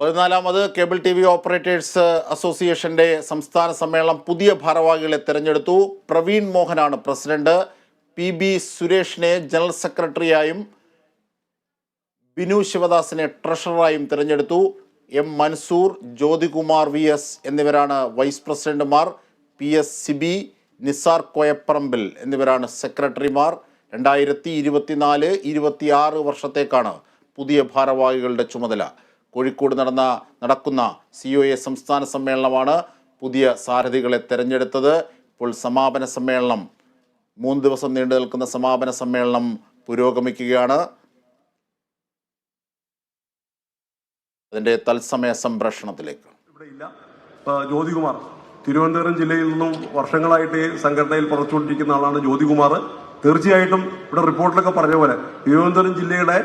14ാമത് cable TV operators അസോസിയേഷന്റെ സംസ്ഥാന സമ്മേളനം പുതിയ ഭാരവാഹികളെ തെരഞ്ഞെടുത്തു. പ്രവീൺ മോഹനാണ് പ്രസിഡന്റ്. PB സുരേഷിനെ ജനറൽ സെക്രട്ടറിയായും ബിനു ശിവദാസിനെ ട്രഷററായും തെരഞ്ഞെടുത്തു. M മൻസൂർ, ജ്യോതികുമാർ VS എന്നിവരാണ് വൈസ് പ്രസിഡന്റുമാർ. PS സിബി, നിസാർ കോയപ്പറമ്പിൽ എന്നിവരാണ് സെക്രട്ടറിമാർ. 2024-26 വർഷത്തേക്കാണ് പുതിയ ഭാരവാഹികളുടെ ചുമതല. കോഴിക്കോട് നടക്കുന്ന COA സംസ്ഥാന സമ്മേളനമാണ് പുതിയ സാരഥികളെ തെരഞ്ഞെടുത്തത്. ഇപ്പോൾ സമാപന സമ്മേളനം 3 ദിവസം നീണ്ടു നിൽക്കുന്ന സമാപന സമ്മേളനം പുരോഗമിക്കുകയാണ്. അതിന്റെ തത്സമയ സംപ്രേഷണത്തിലേക്ക് ജ്യോതികുമാർ തിരുവനന്തപുരം ജില്ലയിൽ നിന്നും വർഷങ്ങളായിട്ട് സംഘടനയിൽ പ്രവർത്തിച്ചുകൊണ്ടിരിക്കുന്ന ആളാണ് ജ്യോതികുമാർ. തീർച്ചയായിട്ടും ഇവിടെ റിപ്പോർട്ടിലൊക്കെ പറഞ്ഞ പോലെ തിരുവനന്തപുരം ജില്ലയുടെ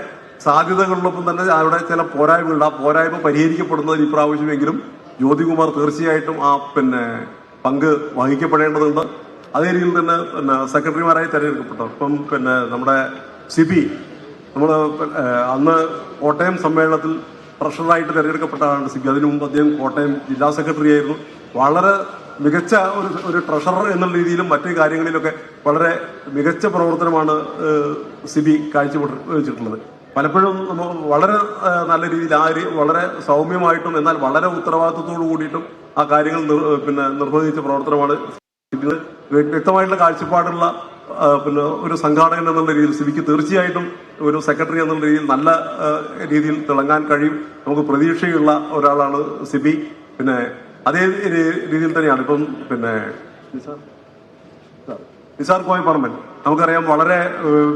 സാധ്യതകളിലൊപ്പം തന്നെ അവിടെ ചില പോരായ്മകളുണ്ട്. ആ പോരായ്മ പരിഹരിക്കപ്പെടുന്നതിന് ഇപ്രാവശ്യമെങ്കിലും ജ്യോതികുമാർ തീർച്ചയായിട്ടും പങ്ക് വഹിക്കപ്പെടേണ്ടതുണ്ട്. അതേ രീതിയിൽ തന്നെ സെക്രട്ടറിമാരായി തെരഞ്ഞെടുക്കപ്പെട്ടു. ഇപ്പം നമ്മുടെ സിബി നമ്മൾ അന്ന് കോട്ടയം സമ്മേളനത്തിൽ ട്രഷററായിട്ട് തെരഞ്ഞെടുക്കപ്പെട്ടതാണ് സിബി. അതിനു മുമ്പ് അദ്ദേഹം കോട്ടയം ജില്ലാ സെക്രട്ടറി ആയിരുന്നു. വളരെ മികച്ച ഒരു ട്രഷറർ എന്നുള്ള രീതിയിലും മറ്റു കാര്യങ്ങളിലൊക്കെ വളരെ മികച്ച പ്രവർത്തനമാണ് സിബി കാഴ്ചവെച്ചിട്ടുള്ളത്. പലപ്പോഴും വളരെ നല്ല രീതിയിൽ വളരെ സൗമ്യമായിട്ടും എന്നാൽ വളരെ ഉത്തരവാദിത്വത്തോടു കൂടിയിട്ടും ആ കാര്യങ്ങൾ നിർവഹിച്ച പ്രവർത്തനമാണ്. വ്യക്തമായിട്ടുള്ള കാഴ്ചപ്പാടുള്ള ഒരു സംഘാടകൻ എന്നുള്ള രീതിയിൽ സിബിക്ക് തീർച്ചയായിട്ടും ഒരു സെക്രട്ടറി എന്നുള്ള രീതിയിൽ നല്ല രീതിയിൽ തിളങ്ങാൻ കഴിയും. നമുക്ക് പ്രതീക്ഷയുള്ള ഒരാളാണ് സിബി. അതേ രീതിയിൽ തന്നെയാണ് ഇപ്പം നിസാർ കോയപ്പറമ്പൻ. നമുക്കറിയാം വളരെ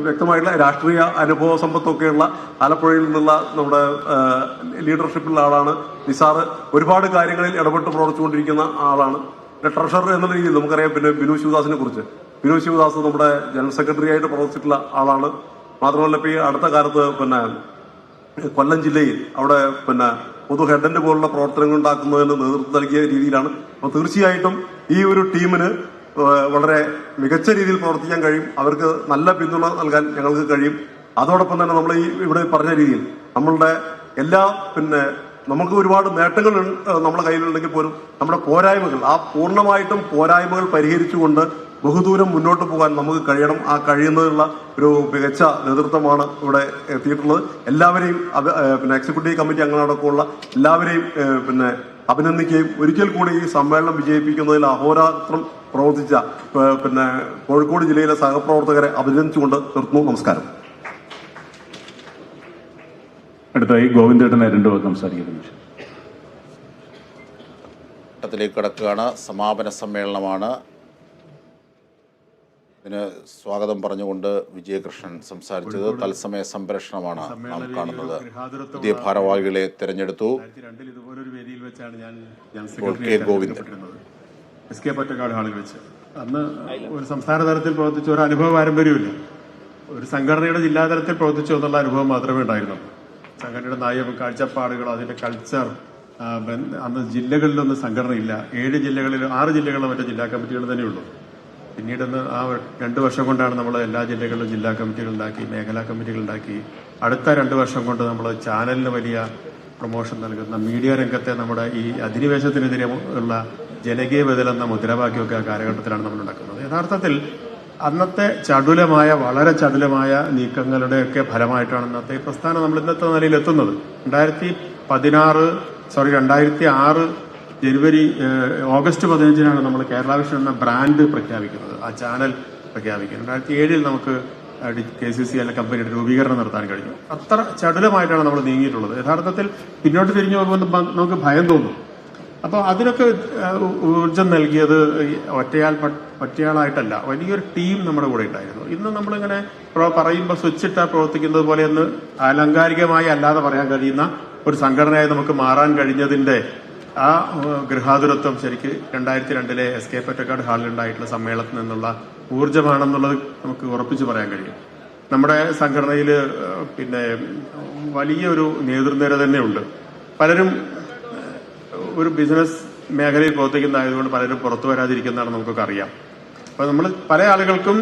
വ്യക്തമായിട്ടുള്ള രാഷ്ട്രീയ അനുഭവ സമ്പത്തൊക്കെയുള്ള ആലപ്പുഴയിൽ നിന്നുള്ള നമ്മുടെ ലീഡർഷിപ്പുള്ള ആളാണ് നിസാർ. ഒരുപാട് കാര്യങ്ങളിൽ ഇടപെട്ട് പ്രവർത്തിച്ചുകൊണ്ടിരിക്കുന്ന ആളാണ്. ട്രഷറർ എന്ന രീതിയിൽ നമുക്കറിയാം ബിനു ശിവദാസിനെ കുറിച്ച്. ബിനു ശിവദാസ് നമ്മുടെ ജനറൽ സെക്രട്ടറി ആയിട്ട് പ്രവർത്തിച്ചിട്ടുള്ള ആളാണ്. മാത്രമല്ല ഇപ്പൊ ഈ അടുത്ത കാലത്ത് കൊല്ലം ജില്ലയിൽ അവിടെ പൊതു ഹെഡന്റ് പോലുള്ള പ്രവർത്തനങ്ങൾ ഉണ്ടാക്കുന്നതിന് നേതൃത്വം നൽകിയ രീതിയിലാണ്. അപ്പോൾ തീർച്ചയായിട്ടും ഈ ഒരു ടീമിന് വളരെ മികച്ച രീതിയിൽ പ്രവർത്തിക്കാൻ കഴിയും. അവർക്ക് നല്ല പിന്തുണ നൽകാൻ ഞങ്ങൾക്ക് കഴിയും. അതോടൊപ്പം തന്നെ നമ്മൾ ഈ ഇവിടെ പറഞ്ഞ രീതിയിൽ നമ്മളുടെ എല്ലാ നമുക്ക് ഒരുപാട് നേട്ടങ്ങൾ നമ്മുടെ കയ്യിലുണ്ടെങ്കിൽ പോലും നമ്മുടെ പോരായ്മകൾ പൂർണ്ണമായിട്ടും പോരായ്മകൾ പരിഹരിച്ചുകൊണ്ട് ബഹുദൂരം മുന്നോട്ട് പോകാൻ നമുക്ക് കഴിയണം. ആ കഴിയുന്നതിനുള്ള ഒരു മികച്ച നേതൃത്വമാണ് ഇവിടെ എത്തിയിട്ടുള്ളത്. എല്ലാവരെയും എക്സിക്യൂട്ടീവ് കമ്മിറ്റി അംഗങ്ങളടക്കമുള്ള എല്ലാവരെയും അഭിനന്ദിക്കുകയും ഒരിക്കൽ കൂടി ഈ സമ്മേളനം വിജയിപ്പിക്കുന്നതിൽ അഹോരാത്രം പ്രവർത്തിച്ച കോഴിക്കോട് ജില്ലയിലെ സഹപ്രവർത്തകരെ അഭിനന്ദിച്ചുകൊണ്ട് നിർത്തുന്നു. നമസ്കാരം. അടുത്തായി ഗോവിന്ദേട്ടനെ 2 വാക്ക് സംസാരിക്കുന്നു. ഘട്ടത്തിലേക്ക് കടക്കുകയാണ്. സമാപന സമ്മേളനമാണ്. ഇതിന് സ്വാഗതം പറഞ്ഞുകൊണ്ട് വിജയകൃഷ്ണൻ സംസാരിച്ചത്. തത്സമയ സംപ്രേഷണമാണ് നാം കാണുന്നത്. പുതിയ ഭാരവാഹികളെ തെരഞ്ഞെടുത്തു. ഗോവിന്ദൻ SK പൊറ്റക്കാട് ഹാളിൽ വെച്ച് അന്ന് ഒരു സംസ്ഥാന തലത്തിൽ പ്രവർത്തിച്ച ഒരു അനുഭവ പാരമ്പര്യമില്ല. ഒരു സംഘടനയുടെ ജില്ലാതലത്തിൽ പ്രവർത്തിച്ചു എന്നുള്ള അനുഭവം മാത്രമേ ഉണ്ടായിരുന്നുള്ളൂ. സംഘടനയുടെ നയം, കാഴ്ചപ്പാടുകൾ, അതിന്റെ കൾച്ചർ. അന്ന് ജില്ലകളിലൊന്നും സംഘടനയില്ല. 6 ജില്ലകളിലും മറ്റേ ജില്ലാ കമ്മിറ്റികൾ തന്നെയുള്ളൂ. പിന്നീട് ആ 2 വർഷം കൊണ്ടാണ് നമ്മൾ എല്ലാ ജില്ലകളിലും ജില്ലാ കമ്മിറ്റികളുണ്ടാക്കി, മേഖലാ കമ്മിറ്റികളുണ്ടാക്കി. അടുത്ത 2 വർഷം കൊണ്ട് നമ്മൾ ചാനലിന് വലിയ പ്രൊമോഷൻ നൽകുന്ന മീഡിയ രംഗത്തെ നമ്മുടെ ഈ അധിനിവേശത്തിനെതിരെ ഉള്ള ജനകീയ ബദൽ എന്ന മുദ്രാവാക്യമൊക്കെ ആ കാലഘട്ടത്തിലാണ് നമ്മൾ ഉണ്ടാക്കുന്നത്. യഥാർത്ഥത്തിൽ അന്നത്തെ വളരെ ചടുലമായ നീക്കങ്ങളുടെയൊക്കെ ഫലമായിട്ടാണ് ഇന്നത്തെ ഈ പ്രസ്ഥാനം നമ്മൾ ഇന്നത്തെ നിലയിൽ എത്തുന്നത്. 2006 ഓഗസ്റ്റ് 15 നമ്മൾ കേരള വിഷൻ എന്ന ബ്രാൻഡ് പ്രഖ്യാപിക്കുന്നത്, ആ ചാനൽ പ്രഖ്യാപിക്കുന്നത്. 2007 നമുക്ക് KCC എന്ന കമ്പനിയുടെ രൂപീകരണം നടത്താൻ കഴിഞ്ഞു. അത്ര ചടുലമായിട്ടാണ് നമ്മൾ നീങ്ങിയിട്ടുള്ളത്. യഥാർത്ഥത്തിൽ പിന്നോട്ട് തിരിഞ്ഞു പോകുമ്പോൾ നമുക്ക് ഭയം തോന്നും. അപ്പോൾ അതിനൊക്കെ ഊർജം നൽകിയത് ഒറ്റയാളായിട്ടല്ല, വലിയൊരു ടീം നമ്മുടെ കൂടെ ഉണ്ടായിരുന്നു. ഇന്ന് നമ്മളിങ്ങനെ പറയുമ്പോൾ സ്വിച്ചിട്ടാ പ്രവർത്തിക്കുന്നത് പോലെ ഒന്ന് ആലങ്കാരികമായി അല്ലാതെ പറയാൻ കഴിയുന്ന ഒരു സംഘടനയായി നമുക്ക് മാറാൻ കഴിഞ്ഞതിന്റെ ആ ഗൃഹാതുരത്വം ശരിക്ക് 2002 SK പൊറ്റക്കാട് ഹാളിലുണ്ടായിട്ടുള്ള സമ്മേളനത്തിൽ നിന്നുള്ള ഊർജമാണെന്നുള്ളത് നമുക്ക് ഉറപ്പിച്ചു പറയാൻ കഴിയും. നമ്മുടെ സംഘടനയിൽ വലിയൊരു നേതൃനിര തന്നെയുണ്ട്. പലരും ഒരു ബിസിനസ് മേഖലയിൽ പ്രവർത്തിക്കുന്നതായതുകൊണ്ട് പലരും പുറത്തു വരാതിരിക്കുന്നതാണ് നമുക്കൊക്കെ അറിയാം. അപ്പോൾ നമ്മൾ പല ആളുകൾക്കും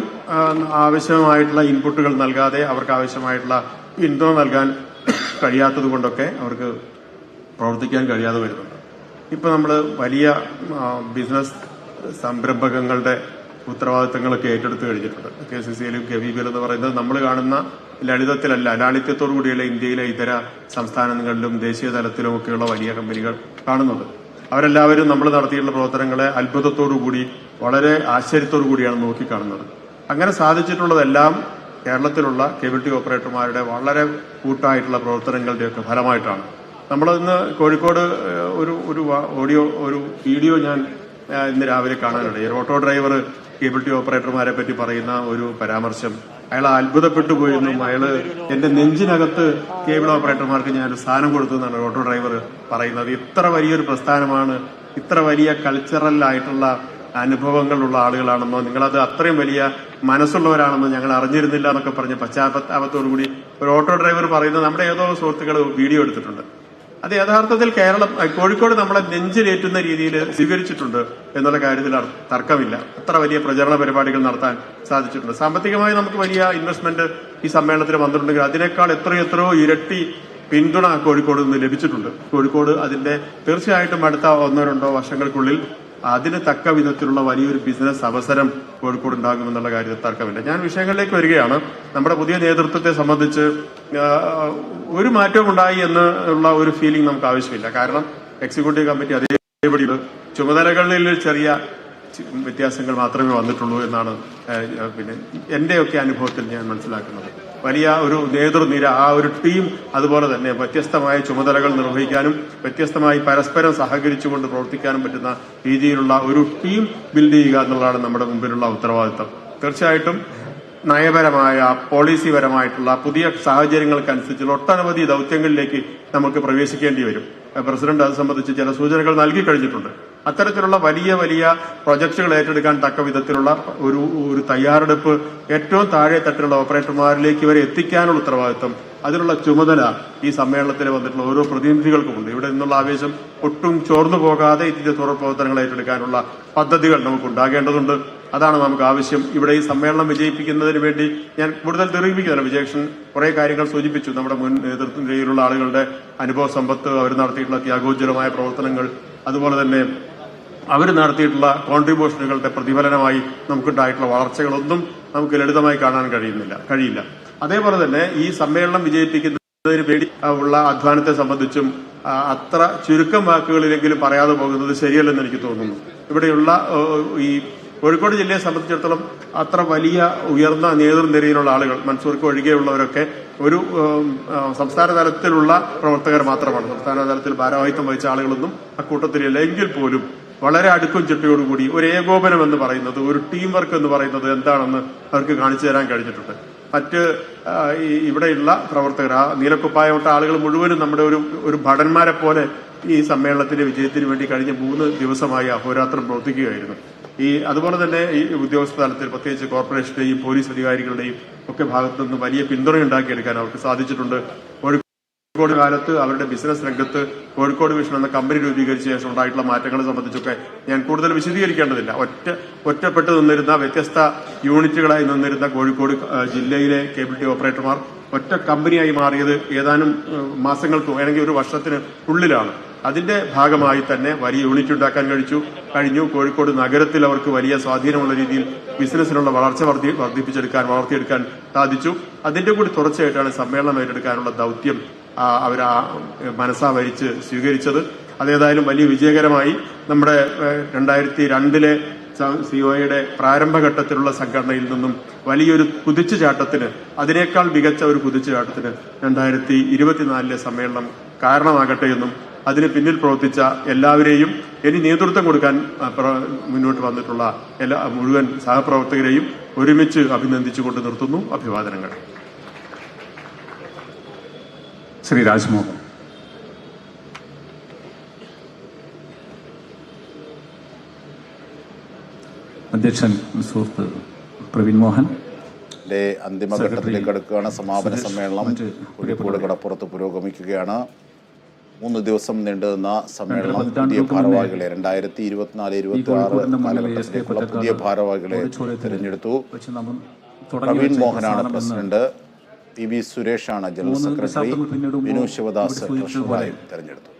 ആവശ്യമായിട്ടുള്ള ഇൻപുട്ടുകൾ നൽകാതെ അവർക്ക് ആവശ്യമായിട്ടുള്ള പിന്തുണ നൽകാൻ കഴിയാത്തത് കൊണ്ടൊക്കെ അവർക്ക് പ്രവർത്തിക്കാൻ കഴിയാതെ വരുന്നുണ്ട്. ഇപ്പൊ നമ്മൾ വലിയ ബിസിനസ് സംരംഭകങ്ങളുടെ ഉത്തരവാദിത്തങ്ങളൊക്കെ ഏറ്റെടുത്ത് കഴിഞ്ഞിട്ടുണ്ട്. KCCയിലും KVBയിലും എന്ന് പറയുന്നത് നമ്മൾ കാണുന്ന ലളിതത്തിലല്ല, ലാളിത്യത്തോടു കൂടിയുള്ള ഇന്ത്യയിലെ ഇതര സംസ്ഥാനങ്ങളിലും ദേശീയ തലത്തിലുമൊക്കെയുള്ള വലിയ കമ്പനികൾ കാണുന്നത്. അവരെല്ലാവരും നമ്മൾ നടത്തിയിട്ടുള്ള പ്രവർത്തനങ്ങളെ അത്ഭുതത്തോടുകൂടി വളരെ ആശ്ചര്യത്തോടു കൂടിയാണ് നോക്കിക്കാണുന്നത്. അങ്ങനെ സാധിച്ചിട്ടുള്ളതെല്ലാം കേരളത്തിലുള്ള കേബിൾ ടി ഓപ്പറേറ്റർമാരുടെ വളരെ കൂട്ടായിട്ടുള്ള പ്രവർത്തനങ്ങളുടെയൊക്കെ ഫലമായിട്ടാണ്. നമ്മളിന്ന് കോഴിക്കോട് ഒരു വീഡിയോ ഞാൻ ഇന്ന് രാവിലെ കാണാനുണ്ട്. ഒരു ഓട്ടോ ഡ്രൈവർ കേബിൾ ടി ഓപ്പറേറ്റർമാരെ പറ്റി പറയുന്ന ഒരു പരാമർശം, അയാൾ അത്ഭുതപ്പെട്ടു പോയെന്നും അയാള് എന്റെ നെഞ്ചിനകത്ത് കേബിൾ ഓപ്പറേറ്റർമാർക്ക് ഞാനൊരു സ്ഥാനം കൊടുത്തു എന്നാണ് ഓട്ടോ ഡ്രൈവർ പറയുന്നത്. ഇത്ര വലിയൊരു പ്രസ്ഥാനമാണ്, ഇത്ര വലിയ കൾച്ചറൽ ആയിട്ടുള്ള അനുഭവങ്ങളുള്ള ആളുകളാണെന്നോ നിങ്ങളത് അത്രയും വലിയ മനസ്സുള്ളവരാണെന്നോ ഞങ്ങൾ അറിഞ്ഞിരുന്നില്ല എന്നൊക്കെ പറഞ്ഞ് പശ്ചാത്താപത്തോടുകൂടി ഒരു ഓട്ടോ ഡ്രൈവർ പറയുന്നത് നമ്മുടെ ഏതോ സുഹൃത്തുക്കൾ വീഡിയോ എടുത്തിട്ടുണ്ട്. അത് യഥാർത്ഥത്തിൽ കോഴിക്കോട് നമ്മളെ നെഞ്ചിലേറ്റുന്ന രീതിയിൽ സ്വീകരിച്ചിട്ടുണ്ട് എന്നുള്ള കാര്യത്തിൽ തർക്കമില്ല. അത്ര വലിയ പ്രചരണ പരിപാടികൾ നടത്താൻ സാധിച്ചിട്ടുണ്ട്. സാമ്പത്തികമായി നമുക്ക് വലിയ ഇൻവെസ്റ്റ്മെന്റ് ഈ സമ്മേളനത്തിൽ വന്നിട്ടുണ്ടെങ്കിൽ അതിനേക്കാൾ എത്രയോ ഇരട്ടി പിന്തുണ കോഴിക്കോട് നിന്ന് ലഭിച്ചിട്ടുണ്ട്. കോഴിക്കോട് അതിന്റെ തീർച്ചയായിട്ടും അടുത്ത 1-2 വർഷങ്ങൾക്കുള്ളിൽ അതിന് തക്ക വിധത്തിലുള്ള വലിയൊരു ബിസിനസ് അവസരം കോഴിക്കോട് ഉണ്ടാകുമെന്നുള്ള കാര്യത്തിൽ തർക്കമില്ല. ഞാൻ വിഷയങ്ങളിലേക്ക് വരികയാണ്. നമ്മുടെ പുതിയ നേതൃത്വത്തെ സംബന്ധിച്ച് ഒരു മാറ്റവും ഉണ്ടായി എന്നുള്ള ഒരു ഫീലിംഗ് നമുക്ക് ആവശ്യമില്ല. കാരണം എക്സിക്യൂട്ടീവ് കമ്മിറ്റി അതേപടി ചുമതലകളിൽ ചെറിയ വ്യത്യാസങ്ങൾ മാത്രമേ വന്നിട്ടുള്ളൂ എന്നാണ് പിന്നെ എന്റെയൊക്കെ അനുഭവത്തിൽ ഞാൻ മനസ്സിലാക്കുന്നത്. വലിയ ഒരു നേതൃനിര, ആ ഒരു ടീം അതുപോലെ തന്നെ വ്യത്യസ്തമായ ചുമതലകൾ നിർവഹിക്കാനും വ്യത്യസ്തമായി പരസ്പരം സഹകരിച്ചുകൊണ്ട് പ്രവർത്തിക്കാനും പറ്റുന്ന രീതിയിലുള്ള ഒരു ടീം ബിൽഡ് ചെയ്യുക എന്നുള്ളതാണ് നമ്മുടെ മുമ്പിലുള്ള ഉത്തരവാദിത്തം. തീർച്ചയായിട്ടും നയപരമായ പോളിസിപരമായിട്ടുള്ള പുതിയ സാഹചര്യങ്ങൾക്കനുസരിച്ചുള്ള ഒട്ടനവധി ദൌത്യങ്ങളിലേക്ക് നമുക്ക് പ്രവേശിക്കേണ്ടി വരും. പ്രസിഡന്റ് അത് സംബന്ധിച്ച് ചില സൂചനകൾ നൽകി കഴിഞ്ഞിട്ടുണ്ട്. അത്തരത്തിലുള്ള വലിയ വലിയ പ്രൊജക്ടുകൾ ഏറ്റെടുക്കാൻ തക്ക വിധത്തിലുള്ള ഒരു തയ്യാറെടുപ്പ് ഏറ്റവും താഴെ തട്ടിലുള്ള ഓപ്പറേറ്റർമാരിലേക്ക് വരെ എത്തിക്കാനുള്ള ഉത്തരവാദിത്വം, അതിനുള്ള ചുമതല ഈ സമ്മേളനത്തിൽ വന്നിട്ടുള്ള ഓരോ പ്രതിനിധികൾക്കുമുണ്ട്. ഇവിടെ നിന്നുള്ള ആവേശം ഒട്ടും ചോർന്നു പോകാതെ ഇതിന്റെ തുടർ പ്രവർത്തനങ്ങൾ ഏറ്റെടുക്കാനുള്ള പദ്ധതികൾ നമുക്ക് ഉണ്ടാകേണ്ടതുണ്ട്. അതാണ് നമുക്ക് ആവശ്യം. ഇവിടെ ഈ സമ്മേളനം വിജയിപ്പിക്കുന്നതിന് വേണ്ടി ഞാൻ കൂടുതൽ ദീർഘിപ്പിക്കുന്നില്ല. വിജയകൃഷ്ണൻ കുറെ കാര്യങ്ങൾ സൂചിപ്പിച്ചു. നമ്മുടെ മുൻ നേതൃത്വത്തിലുള്ള ആളുകളുടെ അനുഭവ സമ്പത്ത്, അവർ നടത്തിയിട്ടുള്ള ത്യാഗോജ്വലമായ പ്രവർത്തനങ്ങൾ, അതുപോലെ തന്നെ അവർ നടത്തിയിട്ടുള്ള കോൺട്രിബ്യൂഷനുകളുടെ പ്രതിഫലനമായി നമുക്കുണ്ടായിട്ടുള്ള വളർച്ചകളൊന്നും നമുക്ക് ലളിതമായി കാണാൻ കഴിയില്ല. അതേപോലെ തന്നെ ഈ സമ്മേളനം വിജയിപ്പിക്കുന്നതിന് വേണ്ടി ഉള്ള അധ്വാനത്തെ സംബന്ധിച്ചും അത്ര ചുരുക്കം വാക്കുകളിലെങ്കിലും പറയാതെ പോകുന്നത് ശരിയല്ലെന്ന് എനിക്ക് തോന്നുന്നു. ഇവിടെയുള്ള ഈ കോഴിക്കോട് ജില്ലയെ സംബന്ധിച്ചിടത്തോളം അത്ര വലിയ ഉയർന്ന നേതൃനിരയിലുള്ള ആളുകൾ, മൻസൂർക്ക് ഒഴികെയുള്ളവരൊക്കെ ഒരു സംസ്ഥാന തലത്തിലുള്ള പ്രവർത്തകർ മാത്രമാണ്. സംസ്ഥാന തലത്തിൽ ഭാരവാഹിത്വം വഹിച്ച ആളുകളൊന്നും അക്കൂട്ടത്തിലില്ല. എങ്കിൽ പോലും വളരെ അടുക്കും ചിട്ടയോടുകൂടി ഒരു ഏകോപനം എന്ന് പറയുന്നത്, ഒരു ടീം വർക്ക് എന്ന് പറയുന്നത് എന്താണെന്ന് അവർക്ക് കാണിച്ചു തരാൻ കഴിഞ്ഞിട്ടുണ്ട്. മറ്റ് ഇവിടെയുള്ള പ്രവർത്തകർ, ആ നീലക്കുപ്പായമിട്ട ആളുകൾ മുഴുവനും നമ്മുടെ ഒരു ഭടന്മാരെ പോലെ ഈ സമ്മേളനത്തിന്റെ വിജയത്തിന് വേണ്ടി കഴിഞ്ഞ 3 ദിവസമായി അഹോരാത്രം പ്രവർത്തിക്കുകയായിരുന്നു. അതുപോലെ തന്നെ ഈ ഉദ്യോഗസ്ഥ തലത്തിൽ പ്രത്യേകിച്ച് കോർപ്പറേഷന്റെയും പോലീസ് അധികാരികളുടെയും ഒക്കെ ഭാഗത്തു നിന്ന് വലിയ പിന്തുണ ഉണ്ടാക്കിയെടുക്കാൻ അവർക്ക് സാധിച്ചിട്ടുണ്ട്. കോഴിക്കോട് കാലത്ത് അവരുടെ ബിസിനസ് രംഗത്ത് കോഴിക്കോട് വിഷൻ എന്ന കമ്പനി രൂപീകരിച്ച ശേഷം ഉണ്ടായിട്ടുള്ള മാറ്റങ്ങളെ സംബന്ധിച്ചൊക്കെ ഞാൻ കൂടുതൽ വിശദീകരിക്കേണ്ടതില്ല. ഒറ്റപ്പെട്ടു നിന്നിരുന്ന വ്യത്യസ്ത യൂണിറ്റുകളായി നിന്നിരുന്ന കോഴിക്കോട് ജില്ലയിലെ കേബിൾ ടി ഓപ്പറേറ്റർമാർ ഒറ്റ കമ്പനിയായി മാറിയത് ഏതാനും മാസങ്ങൾക്ക് അല്ലെങ്കിൽ ഒരു വർഷത്തിന് ഉള്ളിലാണ്. അതിന്റെ ഭാഗമായി തന്നെ വലിയ യൂണിറ്റ് ഉണ്ടാക്കാൻ കഴിഞ്ഞു. കോഴിക്കോട് നഗരത്തിൽ അവർക്ക് വലിയ സ്വാധീനമുള്ള രീതിയിൽ ബിസിനസ്സിനുള്ള വളർച്ച വളർത്തിയെടുക്കാൻ സാധിച്ചു. അതിന്റെ കൂടി തുടർച്ചയായിട്ടാണ് സമ്മേളനം ഏറ്റെടുക്കാനുള്ള ദൌത്യം അവർ മനസ്സാ വരിച്ച് സ്വീകരിച്ചത്. അതേതായാലും വലിയ വിജയകരമായി നമ്മുടെ 2002 സിഒയുടെ പ്രാരംഭഘട്ടത്തിലുള്ള സംഘടനയിൽ നിന്നും വലിയൊരു കുതിച്ചുചാട്ടത്തിന്, അതിനേക്കാൾ മികച്ച ഒരു കുതിച്ചുചാട്ടത്തിന് 2024 സമ്മേളനം കാരണമാകട്ടെ എന്നും അതിന് പിന്നിൽ പ്രവർത്തിച്ച എല്ലാവരെയും, ഇനി നേതൃത്വം കൊടുക്കാൻ മുന്നോട്ട് വന്നിട്ടുള്ള മുഴുവൻ സഹപ്രവർത്തകരെയും ഒരുമിച്ച് അഭിനന്ദിച്ചുകൊണ്ട് നിർത്തുന്നു. അഭിവാദനങ്ങൾ. ശ്രീ രാജ്മോഹൻ. അധ്യക്ഷൻ സുഹൃത്ത് പ്രവീൺ മോഹൻ. അന്തിമഘട്ടത്തിലേക്ക് അടുക്കുകയാണ്. സമാപന സമ്മേളനം കോഴിക്കോട് കടപ്പുറത്ത് പുരോഗമിക്കുകയാണ്. 3 ദിവസം നീണ്ടുനിന്ന സമ്മേളനം പുതിയ ഭാരവാഹികളെ 2024-26 കാലഘട്ടത്തിലേക്കുള്ള പുതിയ ഭാരവാഹികളെ തിരഞ്ഞെടുത്തു. പ്രവീൺ മോഹനാണ് പ്രസിഡന്റ്, PB സുരേഷാണ് ജനറൽ സെക്രട്ടറി, വിനു ശിവദാസ് ട്രഷററായും തെരഞ്ഞെടുത്തു.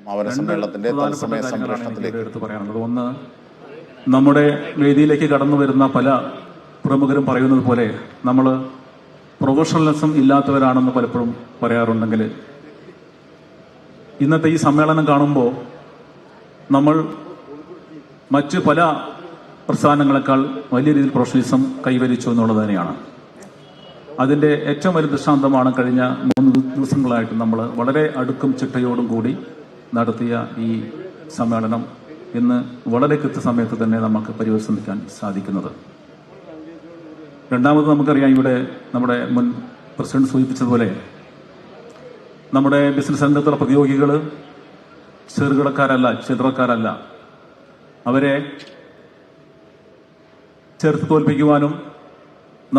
സമാപന സമ്മേളനത്തിന്റെ തത്സമയ സംപ്രേഷണത്തിലേക്ക് എടുത്തു പറയാനുള്ളത്. ഒന്ന്, നമ്മുടെ വേദിയിലേക്ക് കടന്നു വരുന്ന പല പ്രമുഖരും പറയുന്നത് പോലെ നമ്മൾ പ്രൊഫഷണലിസം ഇല്ലാത്തവരാണെന്ന് പലപ്പോഴും പറയാറുണ്ടെങ്കിൽ ഇന്നത്തെ ഈ സമ്മേളനം കാണുമ്പോൾ നമ്മൾ മറ്റ് പല പ്രസ്ഥാനങ്ങളെക്കാൾ വലിയ രീതിയിൽ പ്രൊഫഷണലിസം കൈവരിച്ചു എന്നുള്ളത് തന്നെയാണ്. അതിൻ്റെ ഏറ്റവും വലിയ ദൃഷ്ടാന്തമാണ് കഴിഞ്ഞ 3 ദിവസങ്ങളായിട്ട് നമ്മൾ വളരെ അടുക്കും ചിട്ടയോടും കൂടി നടത്തിയ ഈ സമ്മേളനം ഇന്ന് വളരെ കൃത്യസമയത്ത് തന്നെ നമുക്ക് പരിവർത്തനിക്കാൻ സാധിക്കുന്നത്. രണ്ടാമത് നമുക്കറിയാം, ഇവിടെ നമ്മുടെ മുൻ പ്രസിഡന്റ് സൂചിപ്പിച്ചതുപോലെ നമ്മുടെ ബിസിനസ് രംഗത്തുള്ള പ്രതിയോഗികൾ ചെറുകിടക്കാരല്ല, ചില്ലറക്കാരല്ല. അവരെ ചേർത്ത് തോൽപ്പിക്കുവാനും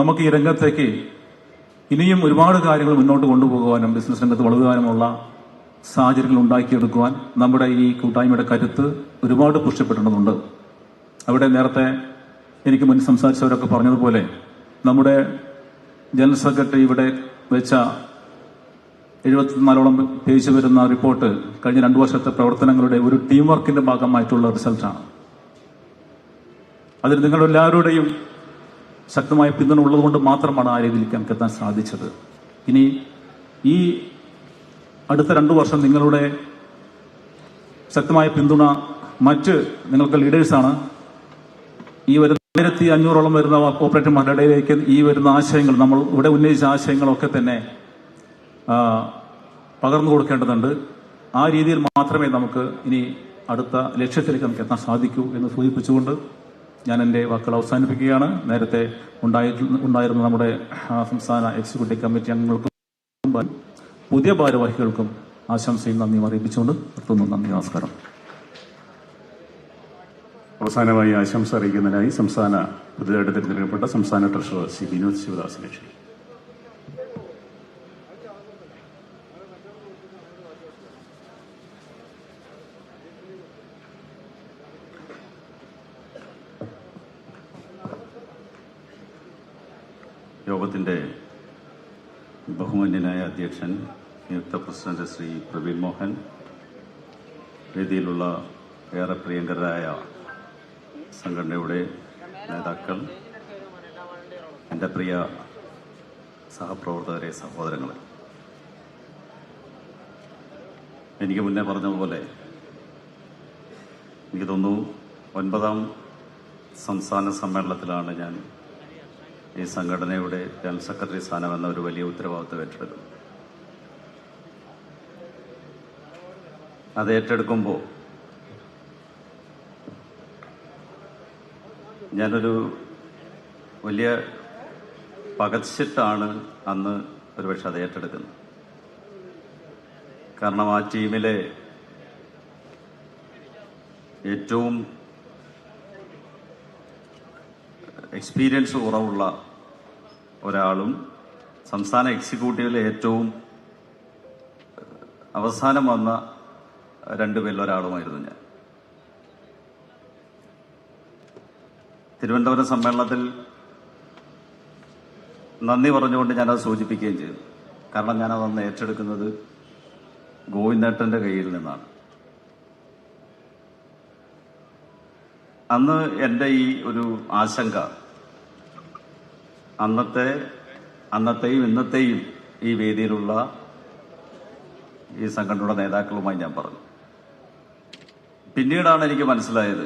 നമുക്ക് ഈ രംഗത്തേക്ക് ഇനിയും ഒരുപാട് കാര്യങ്ങൾ മുന്നോട്ട് കൊണ്ടുപോകുവാനും ബിസിനസ് രംഗത്ത് വളരുവാനുമുള്ള സാഹചര്യങ്ങൾ ഉണ്ടാക്കിയെടുക്കുവാൻ നമ്മുടെ ഈ കൂട്ടായ്മയുടെ കരുത്ത് ഒരുപാട് പുഷ്ടിപ്പെടേണ്ടതുണ്ട്. അവിടെ നേരത്തെ എനിക്ക് മുൻ സംസാരിച്ചവരൊക്കെ പറഞ്ഞതുപോലെ നമ്മുടെ ജനറൽ സെക്രട്ടറി ഇവിടെ വെച്ച 74ഓളം പേജ് വരുന്ന റിപ്പോർട്ട് കഴിഞ്ഞ 2 വർഷത്തെ പ്രവർത്തനങ്ങളുടെ ഒരു ടീം വർക്കിന്റെ ഭാഗമായിട്ടുള്ള റിസൾട്ടാണ്. അതിൽ നിങ്ങളെല്ലാവരുടെയും ശക്തമായ പിന്തുണ ഉള്ളതുകൊണ്ട് മാത്രമാണ് ആ രീതിയിലേക്ക് നമുക്ക് എത്താൻ സാധിച്ചത്. ഇനി ഈ അടുത്ത 2 വർഷം നിങ്ങളുടെ ശക്തമായ പിന്തുണ മറ്റ് നിങ്ങൾക്ക് ലീഡേഴ്സാണ്. ഈ വരുന്ന 1500ഓളം വരുന്ന ഓപ്പറേറ്റർമാരുടെ ഇടയിലേക്ക് ഈ വരുന്ന ആശയങ്ങൾ, നമ്മൾ ഇവിടെ ഉന്നയിച്ച ആശയങ്ങളൊക്കെ തന്നെ പകർന്നു കൊടുക്കേണ്ടതുണ്ട്. ആ രീതിയിൽ മാത്രമേ നമുക്ക് ഇനി അടുത്ത ലക്ഷ്യത്തിലേക്ക് നമുക്ക് എത്താൻ സാധിക്കൂ എന്ന് സൂചിപ്പിച്ചുകൊണ്ട് ഞാൻ എൻ്റെ വാക്കുകൾ അവസാനിപ്പിക്കുകയാണ്. നേരത്തെ ഉണ്ടായിരുന്ന നമ്മുടെ സംസ്ഥാന എക്സിക്യൂട്ടീവ് കമ്മിറ്റി അംഗങ്ങൾക്കും പുതിയ ഭാരവാഹികൾക്കും ആശംസയും നന്ദിയും അറിയിപ്പിച്ചുകൊണ്ട് നിർത്തുന്നു. നന്ദി, നമസ്കാരം. അവസാനമായി ആശംസ അറിയിക്കുന്നതിനായി പുതിയതായിട്ട് തിരഞ്ഞെടുക്കപ്പെട്ട സംസ്ഥാന ട്രഷറർ ശ്രീ വിനോദ് ശിവദാസിനെ ക്ഷണിക്കുന്നു. യോഗത്തിൻ്റെ ബഹുമാന്യനായ അധ്യക്ഷൻ, നിയുക്ത പ്രസിഡന്റ് ശ്രീ പ്രവീൺ മോഹൻ, വേദിയിലുള്ള ഏറെ പ്രിയങ്കരായ സംഘടനയുടെ നേതാക്കൾ, എൻ്റെ പ്രിയ സഹപ്രവർത്തകരെ, സഹോദരങ്ങളെ, എനിക്ക് മുന്നേ പറഞ്ഞതുപോലെ എനിക്ക് തോന്നുന്നു 9ാം സംസ്ഥാന സമ്മേളനത്തിലാണ് ഞാൻ ഈ സംഘടനയുടെ ജനറൽ സെക്രട്ടറി സ്ഥാനം എന്ന ഒരു വലിയ ഉത്തരവാദിത്വം ഏറ്റെടുക്കും. അത് ഏറ്റെടുക്കുമ്പോൾ ഞാനൊരു വലിയ പകച്ചിട്ടാണ് അന്ന് ഒരുപക്ഷെ അത് ഏറ്റെടുക്കുന്നത്. കാരണം ആ ടീമിലെ ഏറ്റവും എക്സ്പീരിയൻസ് കുറവുള്ള ഒരാളും സംസ്ഥാന എക്സിക്യൂട്ടീവിലെ ഏറ്റവും അവസാനം വന്ന 2 പേരിൽ ഒരാളുമായിരുന്നു ഞാൻ. തിരുവനന്തപുരം സമ്മേളനത്തിൽ നന്ദി പറഞ്ഞുകൊണ്ട് ഞാനത് സൂചിപ്പിക്കുകയും ചെയ്തു. കാരണം ഞാനത് അന്ന് ഏറ്റെടുക്കുന്നത് ഗോവിന്ദേട്ടൻ്റെ കയ്യിൽ നിന്നാണ്. അന്ന് എൻ്റെ ഈ ഒരു ആശങ്ക അന്നത്തെയും ഇന്നത്തെയും ഈ വേദിയിലുള്ള ഈ സംഘടനയുടെ നേതാക്കളുമായി ഞാൻ പറഞ്ഞു. പിന്നീടാണ് എനിക്ക് മനസ്സിലായത്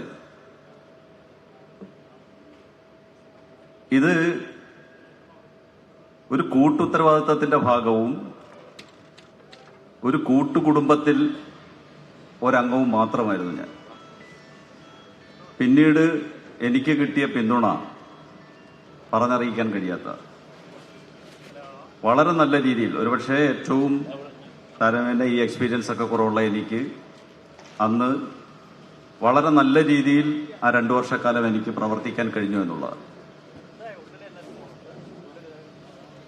ഇത് ഒരു കൂട്ടുത്തരവാദിത്തത്തിന്റെ ഭാഗവും ഒരു കൂട്ടുകുടുംബത്തിൽ ഒരംഗവും മാത്രമായിരുന്നു ഞാൻ. പിന്നീട് എനിക്ക് കിട്ടിയ പിന്തുണ പറഞ്ഞറിയിക്കാൻ കഴിയാത്ത, വളരെ നല്ല രീതിയിൽ, ഒരുപക്ഷെ ഏറ്റവും താരതമ്യേന ഈ എക്സ്പീരിയൻസ് ഒക്കെ കുറവുള്ള എനിക്ക് അന്ന് വളരെ നല്ല രീതിയിൽ ആ 2 വർഷക്കാലം എനിക്ക് പ്രവർത്തിക്കാൻ കഴിഞ്ഞു എന്നുള്ളതാണ്.